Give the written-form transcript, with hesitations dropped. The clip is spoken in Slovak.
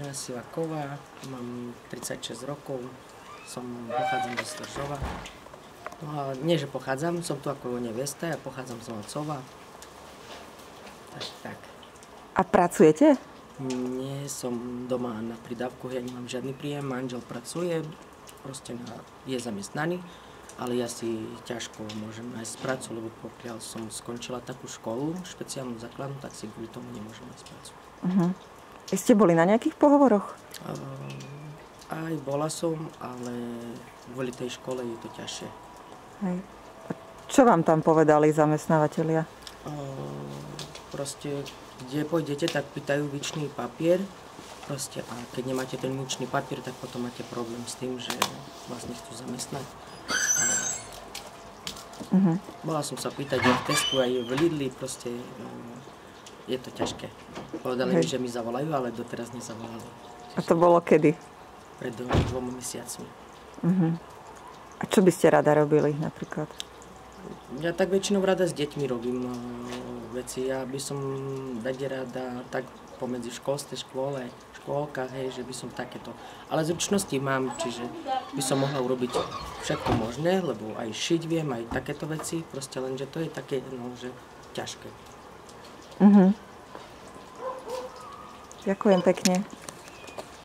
Kateřina Sivaková, mám 36 rokov, pochádzam zo Stržova. No a nie, že pochádzam, som tu ako nevesta, ja pochádzam z Valcova. Až tak. A pracujete? Nie, som doma na pridávku, ja nemám žiadny príjem, manžel pracuje, proste je zamestnaný, ale ja si ťažko môžem nájsť prácu, lebo pokiaľ som skončila takú školu, špeciálnu základnú, tak si kvôli tomu nemôžem nájsť prácu. Ste boli na nejakých pohovoroch? Aj bola som, ale kvôli tej škole je to ťažšie. Hej. A čo vám tam povedali zamestnávateľia? Proste, kde pôjdete, tak pýtajú výčný papier. Proste, a keď nemáte ten výčný papier, tak potom máte problém s tým, že vás nechcú zamestnať. Bola som sa pýtať aj v Tesku, aj v Lidli, proste je to ťažké. Povedali mi, že mi zavolajú, ale doteraz nezavolali. A to bolo kedy? Pred 2 mesiacmi. A čo by ste rada robili napríklad? Ja tak väčšinou rada s deťmi robím veci. Ja by som rada tak pomedzi škôlke, škôlkach, hej, že by som takéto. Ale zručnosti mám, čiže by som mohla urobiť všetko možné, lebo aj šiť viem, aj takéto veci. Proste len, že to je také, no, že ťažké. Ďakujem pekne.